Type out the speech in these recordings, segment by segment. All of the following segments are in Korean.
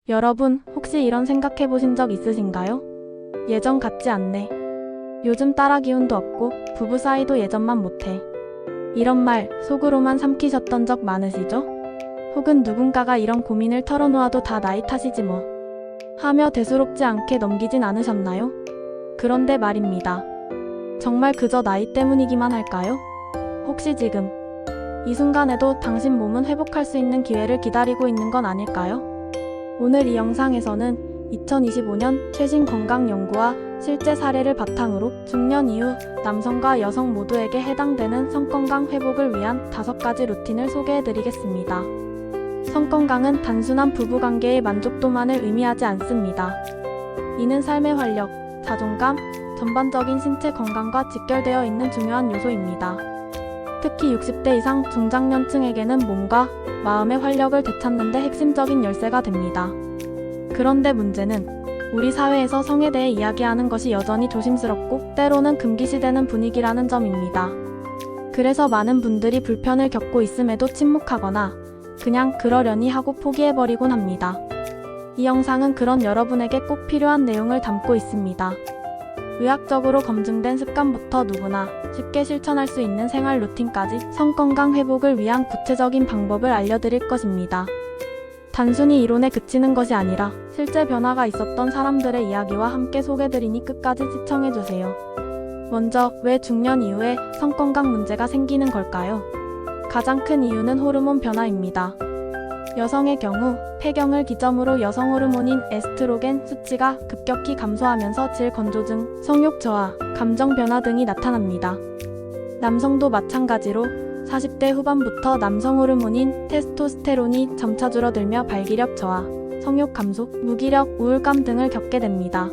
여러분, 혹시 이런 생각해 보신 적 있으신가요? 예전 같지 않네. 요즘 따라 기운도 없고 부부 사이도 예전만 못해. 이런 말 속으로만 삼키셨던 적 많으시죠? 혹은 누군가가 이런 고민을 털어놓아도 다 나이 탓이지 뭐 하며 대수롭지 않게 넘기진 않으셨나요? 그런데 말입니다. 정말 그저 나이 때문이기만 할까요? 혹시 지금 이 순간에도 당신 몸은 회복할 수 있는 기회를 기다리고 있는 건 아닐까요? 오늘 이 영상에서는 2025년 최신 건강 연구와 실제 사례를 바탕으로 중년 이후 남성과 여성 모두에게 해당되는 성건강 회복을 위한 5가지 루틴을 소개해드리겠습니다. 성건강은 단순한 부부관계의 만족도만을 의미하지 않습니다. 이는 삶의 활력, 자존감, 전반적인 신체 건강과 직결되어 있는 중요한 요소입니다. 특히 60대 이상 중장년층에게는 몸과 마음의 활력을 되찾는 데 핵심적인 열쇠가 됩니다. 그런데 문제는 우리 사회에서 성에 대해 이야기하는 것이 여전히 조심스럽고 때로는 금기시되는 분위기라는 점입니다. 그래서 많은 분들이 불편을 겪고 있음에도 침묵하거나 그냥 그러려니 하고 포기해버리곤 합니다. 이 영상은 그런 여러분에게 꼭 필요한 내용을 담고 있습니다. 의학적으로 검증된 습관부터 누구나 쉽게 실천할 수 있는 생활 루틴까지 성건강 회복을 위한 구체적인 방법을 알려드릴 것입니다. 단순히 이론에 그치는 것이 아니라 실제 변화가 있었던 사람들의 이야기와 함께 소개드리니 끝까지 시청해주세요. 먼저, 왜 중년 이후에 성건강 문제가 생기는 걸까요? 가장 큰 이유는 호르몬 변화입니다. 여성의 경우 폐경을 기점으로 여성 호르몬인 에스트로겐 수치가 급격히 감소하면서 질 건조증, 성욕 저하, 감정 변화 등이 나타납니다. 남성도 마찬가지로 40대 후반부터 남성 호르몬인 테스토스테론이 점차 줄어들며 발기력 저하, 성욕 감소, 무기력, 우울감 등을 겪게 됩니다.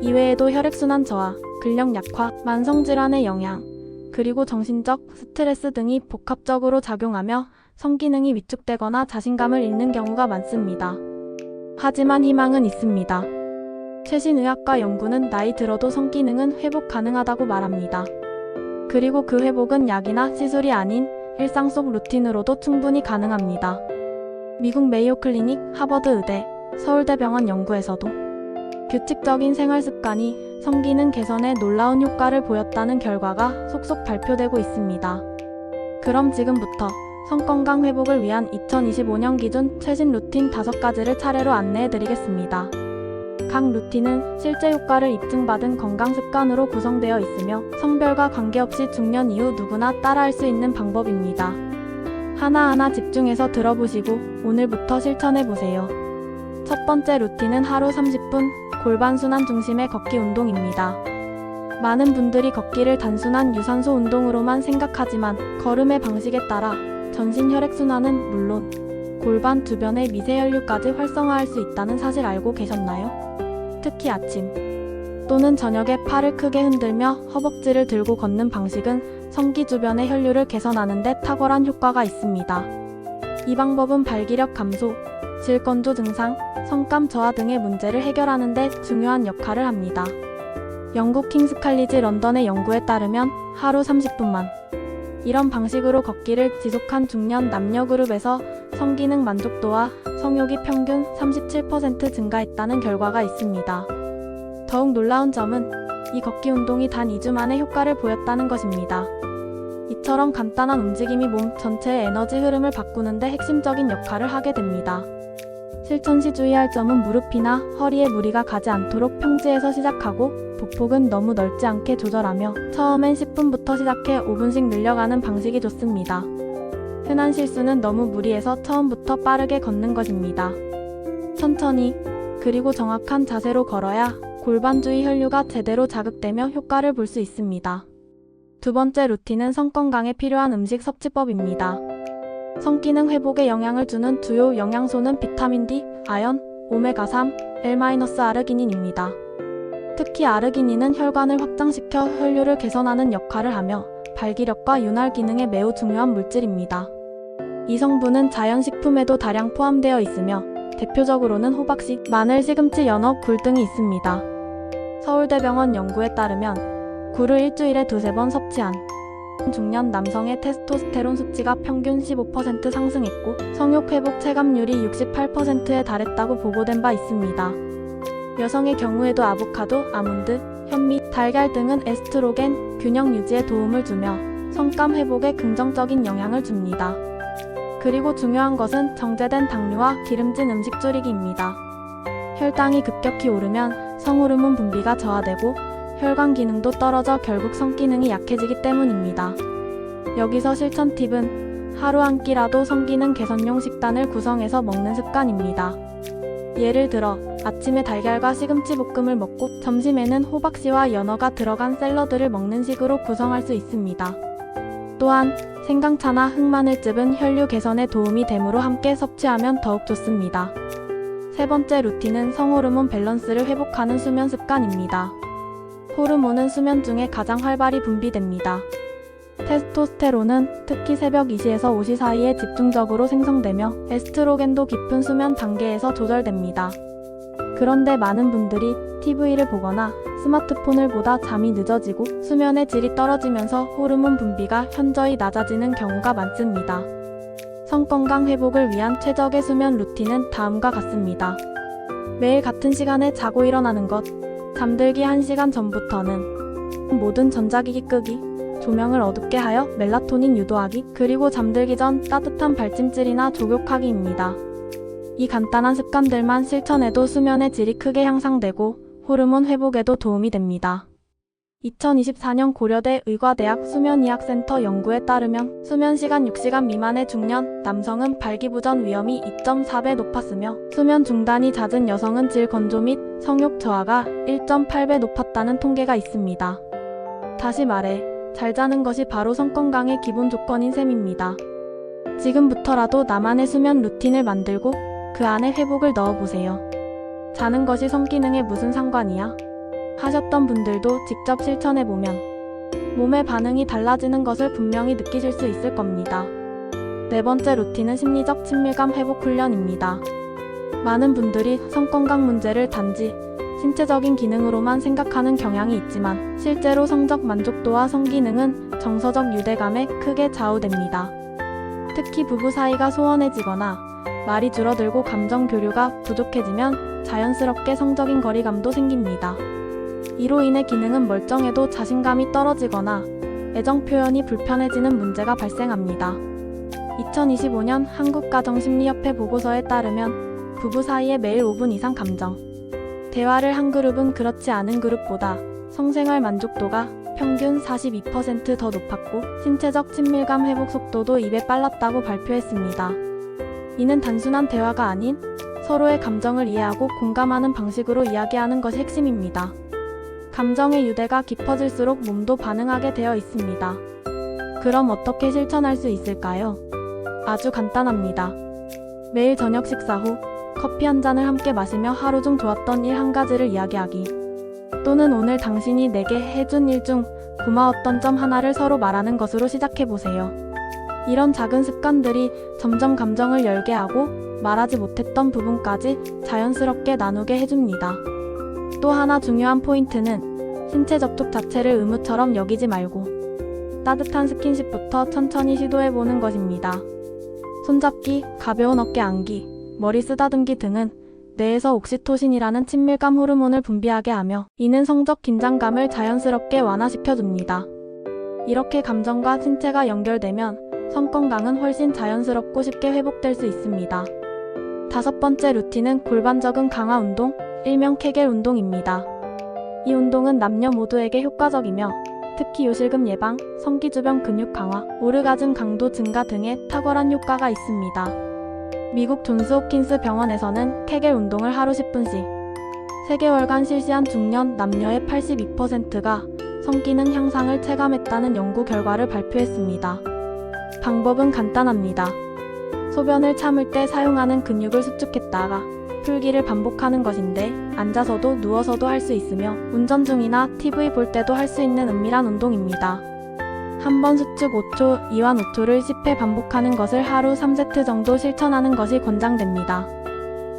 이외에도 혈액순환 저하, 근력 약화, 만성질환의 영향, 그리고 정신적 스트레스 등이 복합적으로 작용하며 성기능이 위축되거나 자신감을 잃는 경우가 많습니다. 하지만 희망은 있습니다. 최신 의학과 연구는 나이 들어도 성기능은 회복 가능하다고 말합니다. 그리고 그 회복은 약이나 시술이 아닌 일상 속 루틴으로도 충분히 가능합니다. 미국 메이오 클리닉, 하버드 의대, 서울대병원 연구에서도 규칙적인 생활 습관이 성기능 개선에 놀라운 효과를 보였다는 결과가 속속 발표되고 있습니다. 그럼 지금부터 성건강 회복을 위한 2025년 기준 최신 루틴 5가지를 차례로 안내해드리겠습니다. 각 루틴은 실제 효과를 입증받은 건강 습관으로 구성되어 있으며 성별과 관계없이 중년 이후 누구나 따라할 수 있는 방법입니다. 하나하나 집중해서 들어보시고 오늘부터 실천해보세요. 첫 번째 루틴은 하루 30분 골반 순환 중심의 걷기 운동입니다. 많은 분들이 걷기를 단순한 유산소 운동으로만 생각하지만 걸음의 방식에 따라 전신 혈액순환은 물론 골반 주변의 미세혈류까지 활성화할 수 있다는 사실 알고 계셨나요? 특히 아침 또는 저녁에 팔을 크게 흔들며 허벅지를 들고 걷는 방식은 성기 주변의 혈류를 개선하는 데 탁월한 효과가 있습니다. 이 방법은 발기력 감소, 질 건조 증상, 성감 저하 등의 문제를 해결하는 데 중요한 역할을 합니다. 영국 킹스 칼리지 런던의 연구에 따르면 하루 30분만 이런 방식으로 걷기를 지속한 중년 남녀 그룹에서 성기능 만족도와 성욕이 평균 37% 증가했다는 결과가 있습니다. 더욱 놀라운 점은 이 걷기 운동이 단 2주 만에 효과를 보였다는 것입니다. 이처럼 간단한 움직임이 몸 전체의 에너지 흐름을 바꾸는 데 핵심적인 역할을 하게 됩니다. 실천 시 주의할 점은 무릎이나 허리에 무리가 가지 않도록 평지에서 시작하고 보폭은 너무 넓지 않게 조절하며 처음엔 10분부터 시작해 5분씩 늘려가는 방식이 좋습니다. 흔한 실수는 너무 무리해서 처음부터 빠르게 걷는 것입니다. 천천히 그리고 정확한 자세로 걸어야 골반 주위 혈류가 제대로 자극되며 효과를 볼 수 있습니다. 두 번째 루틴은 성건강에 필요한 음식 섭취법입니다. 성기능 회복에 영향을 주는 주요 영양소는 비타민 D, 아연, 오메가3, L-아르기닌입니다. 특히 아르기닌은 혈관을 확장시켜 혈류를 개선하는 역할을 하며 발기력과 윤활 기능에 매우 중요한 물질입니다. 이 성분은 자연식품에도 다량 포함되어 있으며 대표적으로는 호박씨, 마늘, 시금치, 연어, 굴 등이 있습니다. 서울대병원 연구에 따르면 굴을 일주일에 2~3번 섭취한 중년 남성의 테스토스테론 수치가 평균 15% 상승했고 성욕 회복 체감률이 68%에 달했다고 보고된 바 있습니다. 여성의 경우에도 아보카도, 아몬드, 현미, 달걀 등은 에스트로겐 균형 유지에 도움을 주며 성감 회복에 긍정적인 영향을 줍니다. 그리고 중요한 것은 정제된 당류와 기름진 음식 줄이기입니다. 혈당이 급격히 오르면 성호르몬 분비가 저하되고 혈관 기능도 떨어져 결국 성기능이 약해지기 때문입니다. 여기서 실천 팁은 하루 한 끼라도 성기능 개선용 식단을 구성해서 먹는 습관입니다. 예를 들어 아침에 달걀과 시금치 볶음을 먹고 점심에는 호박씨와 연어가 들어간 샐러드를 먹는 식으로 구성할 수 있습니다. 또한 생강차나 흑마늘즙은 혈류 개선에 도움이 되므로 함께 섭취하면 더욱 좋습니다. 세 번째 루틴은 성호르몬 밸런스를 회복하는 수면 습관입니다. 호르몬은 수면 중에 가장 활발히 분비됩니다. 테스토스테론은 특히 새벽 2시에서 5시 사이에 집중적으로 생성되며 에스트로겐도 깊은 수면 단계에서 조절됩니다. 그런데 많은 분들이 TV를 보거나 스마트폰을 보다 잠이 늦어지고 수면의 질이 떨어지면서 호르몬 분비가 현저히 낮아지는 경우가 많습니다. 성건강 회복을 위한 최적의 수면 루틴은 다음과 같습니다. 매일 같은 시간에 자고 일어나는 것, 잠들기 1시간 전부터는 모든 전자기기 끄기, 조명을 어둡게 하여 멜라토닌 유도하기, 그리고 잠들기 전 따뜻한 발찜질이나 족욕하기입니다. 이 간단한 습관들만 실천해도 수면의 질이 크게 향상되고 호르몬 회복에도 도움이 됩니다. 2024년 고려대 의과대학 수면의학센터 연구에 따르면 수면시간 6시간 미만의 중년 남성은 발기부전 위험이 2.4배 높았으며 수면 중단이 잦은 여성은 질 건조 및 성욕 저하가 1.8배 높았다는 통계가 있습니다. 다시 말해 잘 자는 것이 바로 성건강의 기본 조건인 셈입니다. 지금부터라도 나만의 수면 루틴을 만들고 그 안에 회복을 넣어보세요. 자는 것이 성기능에 무슨 상관이야? 하셨던 분들도 직접 실천해보면 몸의 반응이 달라지는 것을 분명히 느끼실 수 있을 겁니다. 네 번째 루틴은 심리적 친밀감 회복 훈련입니다. 많은 분들이 성건강 문제를 단지 신체적인 기능으로만 생각하는 경향이 있지만 실제로 성적 만족도와 성기능은 정서적 유대감에 크게 좌우됩니다. 특히 부부 사이가 소원해지거나 말이 줄어들고 감정 교류가 부족해지면 자연스럽게 성적인 거리감도 생깁니다. 이로 인해 기능은 멀쩡해도 자신감이 떨어지거나 애정 표현이 불편해지는 문제가 발생합니다. 2025년 한국가정심리협회 보고서에 따르면 부부 사이에 매일 5분 이상 감정 대화를 한 그룹은 그렇지 않은 그룹보다 성생활 만족도가 평균 42% 더 높았고 신체적 친밀감 회복 속도도 2배 빨랐다고 발표했습니다. 이는 단순한 대화가 아닌 서로의 감정을 이해하고 공감하는 방식으로 이야기하는 것이 핵심입니다. 감정의 유대가 깊어질수록 몸도 반응하게 되어 있습니다. 그럼 어떻게 실천할 수 있을까요? 아주 간단합니다. 매일 저녁 식사 후 커피 한 잔을 함께 마시며 하루 중 좋았던 일 한 가지를 이야기하기. 또는 오늘 당신이 내게 해준 일 중 고마웠던 점 하나를 서로 말하는 것으로 시작해보세요. 이런 작은 습관들이 점점 감정을 열게 하고 말하지 못했던 부분까지 자연스럽게 나누게 해줍니다. 또 하나 중요한 포인트는 신체 접촉 자체를 의무처럼 여기지 말고 따뜻한 스킨십부터 천천히 시도해보는 것입니다. 손잡기, 가벼운 어깨 안기, 머리 쓰다듬기 등은 뇌에서 옥시토신이라는 친밀감 호르몬을 분비하게 하며 이는 성적 긴장감을 자연스럽게 완화시켜줍니다. 이렇게 감정과 신체가 연결되면 성건강은 훨씬 자연스럽고 쉽게 회복될 수 있습니다. 다섯 번째 루틴은 골반 적응 강화 운동, 일명 케겔 운동입니다. 이 운동은 남녀 모두에게 효과적이며 특히 요실금 예방, 성기주변 근육 강화, 오르가즘 강도 증가 등의 탁월한 효과가 있습니다. 미국 존스 홉킨스 병원에서는 케겔 운동을 하루 10분씩 3개월간 실시한 중년 남녀의 82%가 성기능 향상을 체감했다는 연구 결과를 발표했습니다. 방법은 간단합니다. 소변을 참을 때 사용하는 근육을 수축했다가 풀기를 반복하는 것인데 앉아서도 누워서도 할 수 있으며 운전 중이나 TV 볼 때도 할 수 있는 은밀한 운동입니다. 한 번 수축 5초, 이완 5초를 10회 반복하는 것을 하루 3세트 정도 실천하는 것이 권장됩니다.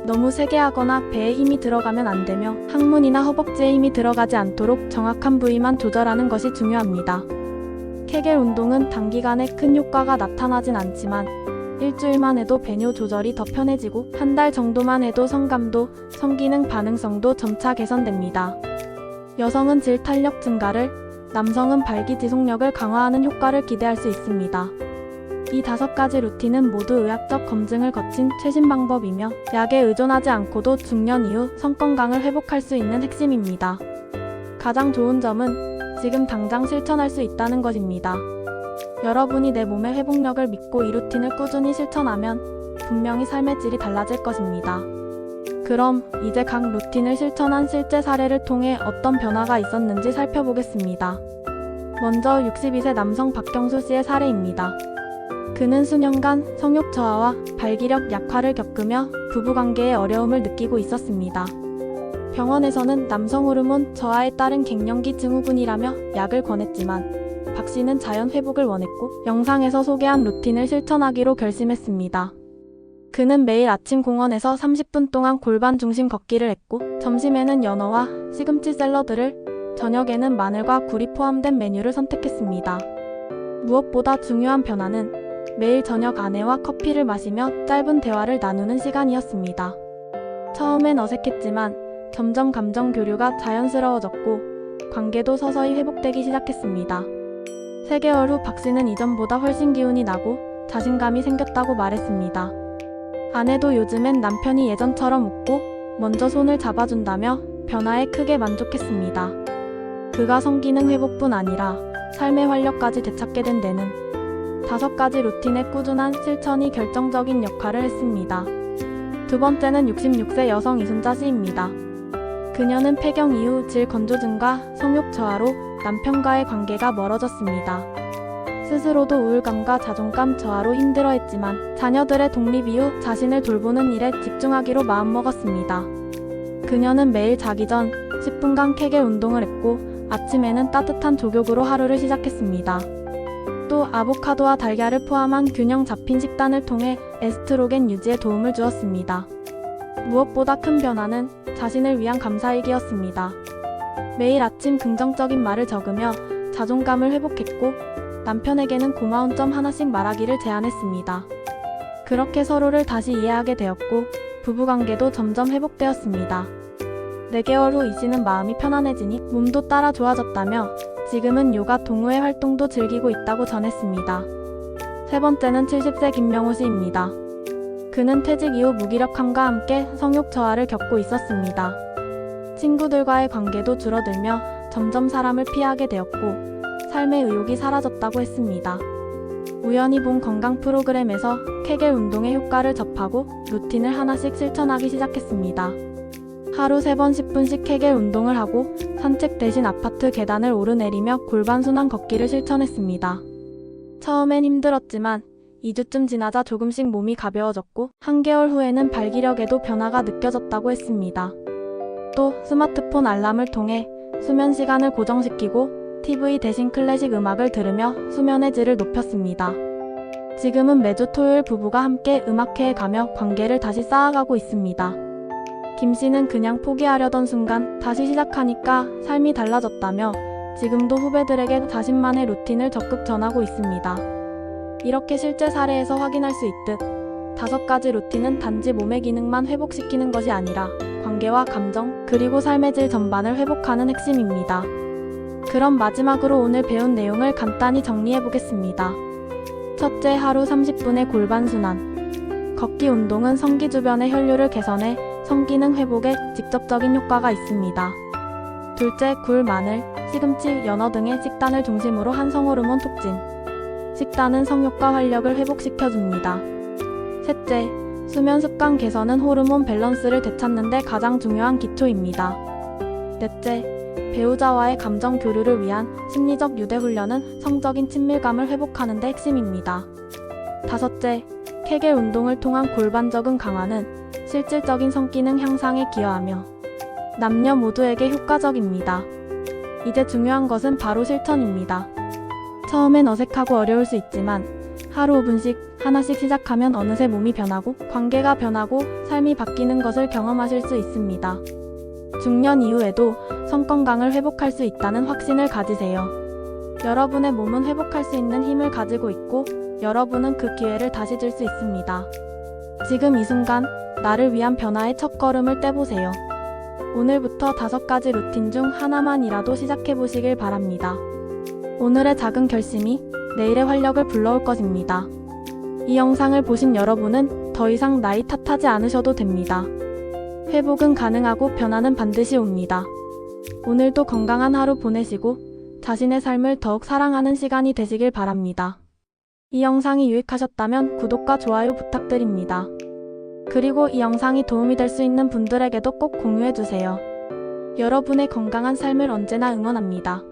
너무 세게 하거나 배에 힘이 들어가면 안 되며 항문이나 허벅지에 힘이 들어가지 않도록 정확한 부위만 조절하는 것이 중요합니다. 케겔 운동은 단기간에 큰 효과가 나타나진 않지만 일주일만 해도 배뇨 조절이 더 편해지고 한 달 정도만 해도 성감도, 성기능 반응성도 점차 개선됩니다. 여성은 질 탄력 증가를, 남성은 발기 지속력을 강화하는 효과를 기대할 수 있습니다. 이 5가지 루틴은 모두 의학적 검증을 거친 최신 방법이며 약에 의존하지 않고도 중년 이후 성건강을 회복할 수 있는 핵심입니다. 가장 좋은 점은 지금 당장 실천할 수 있다는 것입니다. 여러분이 내 몸의 회복력을 믿고 이 루틴을 꾸준히 실천하면 분명히 삶의 질이 달라질 것입니다. 그럼 이제 각 루틴을 실천한 실제 사례를 통해 어떤 변화가 있었는지 살펴보겠습니다. 먼저 62세 남성 박경수 씨의 사례입니다. 그는 수년간 성욕 저하와 발기력 약화를 겪으며 부부관계에 어려움을 느끼고 있었습니다. 병원에서는 남성 호르몬 저하에 따른 갱년기 증후군이라며 약을 권했지만 박 씨는 자연 회복을 원했고 영상에서 소개한 루틴을 실천하기로 결심했습니다. 그는 매일 아침 공원에서 30분 동안 골반 중심 걷기를 했고 점심에는 연어와 시금치 샐러드를, 저녁에는 마늘과 굴이 포함된 메뉴를 선택했습니다. 무엇보다 중요한 변화는 매일 저녁 아내와 커피를 마시며 짧은 대화를 나누는 시간이었습니다. 처음엔 어색했지만 점점 감정 교류가 자연스러워졌고 관계도 서서히 회복되기 시작했습니다. 3개월 후 박 씨는 이전보다 훨씬 기운이 나고 자신감이 생겼다고 말했습니다. 아내도 요즘엔 남편이 예전처럼 웃고 먼저 손을 잡아준다며 변화에 크게 만족했습니다. 그가 성기능 회복뿐 아니라 삶의 활력까지 되찾게 된 데는 5가지 루틴의 꾸준한 실천이 결정적인 역할을 했습니다. 두 번째는 66세 여성 이순자 씨입니다. 그녀는 폐경 이후 질 건조증과 성욕 저하로 남편과의 관계가 멀어졌습니다. 스스로도 우울감과 자존감 저하로 힘들어했지만 자녀들의 독립 이후 자신을 돌보는 일에 집중하기로 마음먹었습니다. 그녀는 매일 자기 전 10분간 케겔 운동을 했고 아침에는 따뜻한 족욕으로 하루를 시작했습니다. 또 아보카도와 달걀을 포함한 균형 잡힌 식단을 통해 에스트로겐 유지에 도움을 주었습니다. 무엇보다 큰 변화는 자신을 위한 감사일기였습니다. 매일 아침 긍정적인 말을 적으며 자존감을 회복했고 남편에게는 고마운 점 하나씩 말하기를 제안했습니다. 그렇게 서로를 다시 이해하게 되었고 부부관계도 점점 회복되었습니다. 4개월 후 이 씨는 마음이 편안해지니 몸도 따라 좋아졌다며 지금은 요가 동호회 활동도 즐기고 있다고 전했습니다. 세 번째는 70세 김명호 씨입니다. 그는 퇴직 이후 무기력함과 함께 성욕 저하를 겪고 있었습니다. 친구들과의 관계도 줄어들며 점점 사람을 피하게 되었고 삶의 의욕이 사라졌다고 했습니다. 우연히 본 건강 프로그램에서 케겔 운동의 효과를 접하고 루틴을 하나씩 실천하기 시작했습니다. 하루 3번 10분씩 케겔 운동을 하고 산책 대신 아파트 계단을 오르내리며 골반 순환 걷기를 실천했습니다. 처음엔 힘들었지만 2주쯤 지나자 조금씩 몸이 가벼워졌고 1개월 후에는 발기력에도 변화가 느껴졌다고 했습니다. 또 스마트폰 알람을 통해 수면 시간을 고정시키고 TV 대신 클래식 음악을 들으며 수면의 질을 높였습니다. 지금은 매주 토요일 부부가 함께 음악회에 가며 관계를 다시 쌓아가고 있습니다. 김 씨는 그냥 포기하려던 순간 다시 시작하니까 삶이 달라졌다며 지금도 후배들에게 자신만의 루틴을 적극 전하고 있습니다. 이렇게 실제 사례에서 확인할 수 있듯 5가지 루틴은 단지 몸의 기능만 회복시키는 것이 아니라 관계와 감정, 그리고 삶의 질 전반을 회복하는 핵심입니다. 그럼 마지막으로 오늘 배운 내용을 간단히 정리해 보겠습니다. 첫째, 하루 30분의 골반 순환. 걷기 운동은 성기 주변의 혈류를 개선해 성기능 회복에 직접적인 효과가 있습니다. 둘째, 굴, 마늘, 시금치, 연어 등의 식단을 중심으로 한 성호르몬 촉진. 식단은 성욕과 활력을 회복시켜줍니다. 셋째, 수면 습관 개선은 호르몬 밸런스를 되찾는 데 가장 중요한 기초입니다. 넷째, 배우자와의 감정 교류를 위한 심리적 유대 훈련은 성적인 친밀감을 회복하는 데 핵심입니다. 다섯째, 케겔 운동을 통한 골반 적응 강화는 실질적인 성기능 향상에 기여하며 남녀 모두에게 효과적입니다. 이제 중요한 것은 바로 실천입니다. 처음엔 어색하고 어려울 수 있지만 하루 5분씩 하나씩 시작하면 어느새 몸이 변하고 관계가 변하고 삶이 바뀌는 것을 경험하실 수 있습니다. 중년 이후에도 성 건강을 회복할 수 있다는 확신을 가지세요. 여러분의 몸은 회복할 수 있는 힘을 가지고 있고 여러분은 그 기회를 다시 줄 수 있습니다. 지금 이 순간 나를 위한 변화의 첫걸음을 떼보세요. 오늘부터 5가지 루틴 중 하나만이라도 시작해 보시길 바랍니다. 오늘의 작은 결심이 내일의 활력을 불러올 것입니다. 이 영상을 보신 여러분은 더 이상 나이 탓하지 않으셔도 됩니다. 회복은 가능하고 변화는 반드시 옵니다. 오늘도 건강한 하루 보내시고 자신의 삶을 더욱 사랑하는 시간이 되시길 바랍니다. 이 영상이 유익하셨다면 구독과 좋아요 부탁드립니다. 그리고 이 영상이 도움이 될 수 있는 분들에게도 꼭 공유해주세요. 여러분의 건강한 삶을 언제나 응원합니다.